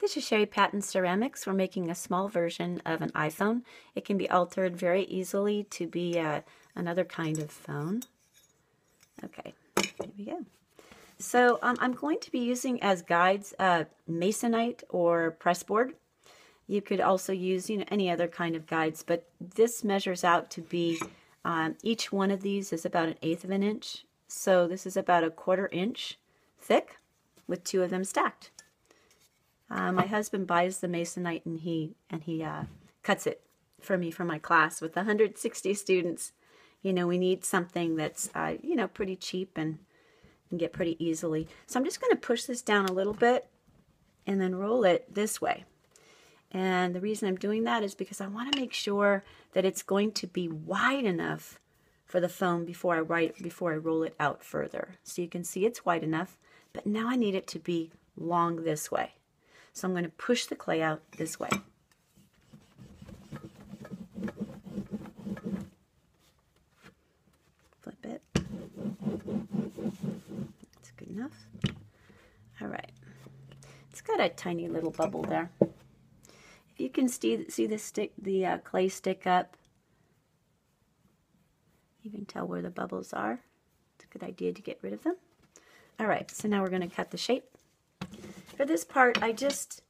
This is Sherry Patton Ceramics. We're making a small version of an iPhone. It can be altered very easily to be another kind of phone. Okay, here we go. So I'm going to be using as guides Masonite or pressboard. You could also use any other kind of guides, but this measures out to be, each one of these is about 1/8 of an inch. So this is about 1/4 inch thick with 2 of them stacked. My husband buys the Masonite and he cuts it for me for my class with 160 students. We need something that's pretty cheap and get pretty easily. So I'm just going to push this down a little bit and then roll it this way. And the reason I'm doing that is because I want to make sure that it's going to be wide enough for the phone before I roll it out further. So you can see it's wide enough, but now I need it to be long this way. So I'm going to push the clay out this way. Flip it. That's good enough. All right. It's got a tiny little bubble there. If you can see the clay stick up, you can tell where the bubbles are. It's a good idea to get rid of them. All right, so now we're going to cut the shape. For this part, I just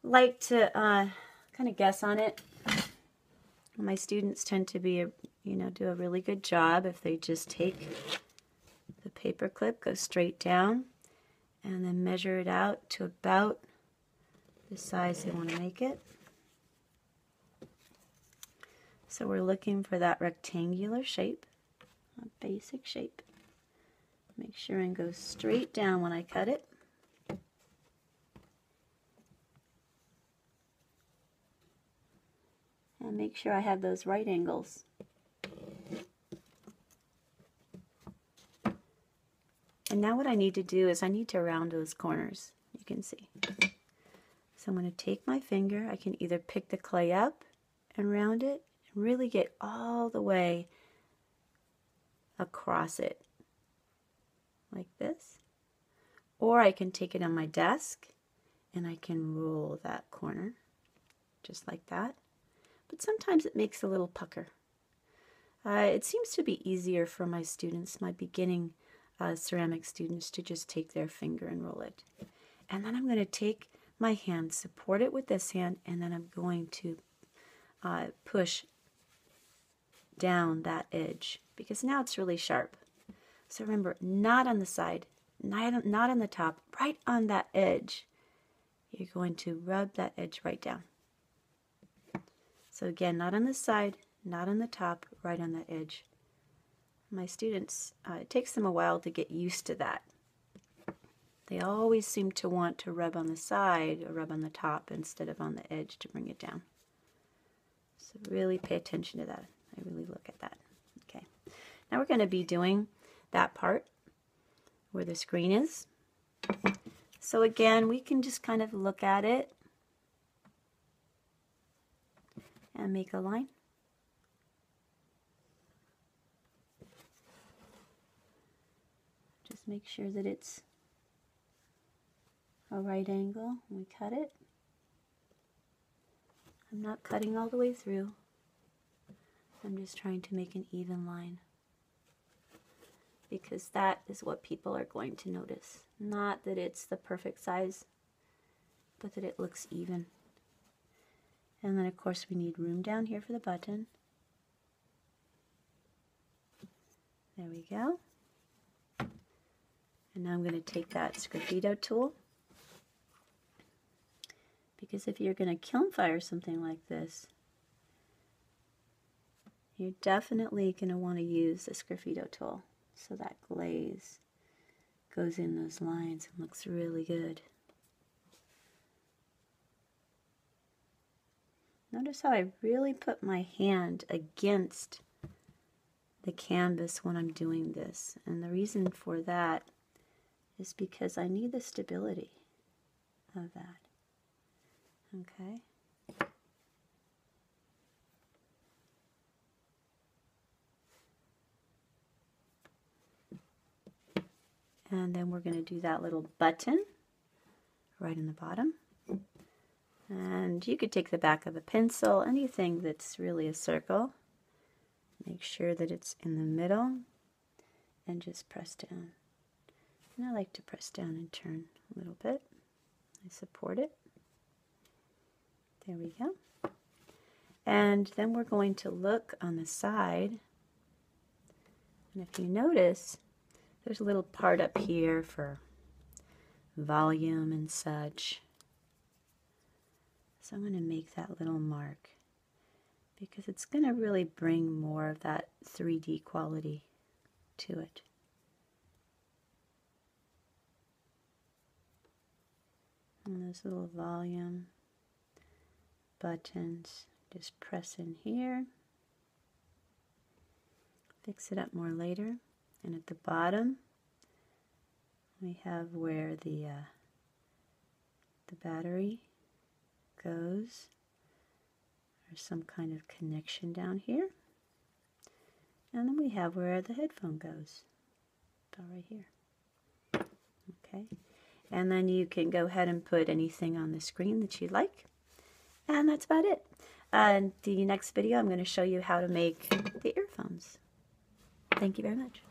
like to kind of guess on it. My students tend to be, do a really good job if they just take the paper clip, go straight down, and then measure it out to about the size they want to make it. So we're looking for that rectangular shape, a basic shape. Make sure and go straight down when I cut it. And make sure I have those right angles. And now what I need to do is I need to round those corners, you can see. So I'm going to take my finger, I can either pick the clay up and round it, and really get all the way across it, like this. Or I can take it on my desk and I can roll that corner, just like that. But sometimes it makes a little pucker. It seems to be easier for my students, my beginning ceramic students, to just take their finger and roll it. And then I'm going to take my hand, support it with this hand, and then I'm going to push down that edge, because now it's really sharp. So remember, not on the side, not on the top, right on that edge. You're going to rub that edge right down. So again, not on the side, not on the top, right on that edge. My students, it takes them a while to get used to that. They always seem to want to rub on the side or rub on the top instead of on the edge to bring it down. So really pay attention to that. I really look at that. Okay. Now we're going to be doing that part where the screen is. So again, we can just kind of look at it and make a line. Just make sure that it's a right angle when we cut it. I'm not cutting all the way through. I'm just trying to make an even line, because that is what people are going to notice. Not that it's the perfect size, but that it looks even. And then of course we need room down here for the button. There we go. And now I'm going to take that sgraffito tool, because if you're going to kiln fire something like this, you're definitely going to want to use the sgraffito tool so that glaze goes in those lines and looks really good. Notice how I really put my hand against the canvas when I'm doing this. And the reason for that is because I need the stability of that. Okay. And then we're going to do that little button right in the bottom. And you could take the back of a pencil, anything that's really a circle. Make sure that it's in the middle and just press down. And I like to press down and turn a little bit. I support it. There we go. And then we're going to look on the side. And if you notice, there's a little part up here for volume and such. So I'm going to make that little mark because it's going to really bring more of that 3D quality to it. And those little volume buttons, just press in here. Fix it up more later. And at the bottom, we have where the battery goes. There's some kind of connection down here. And then we have where the headphone goes. About right here. Okay. And then you can go ahead and put anything on the screen that you like. And that's about it. In the next video, I'm going to show you how to make the earphones. Thank you very much.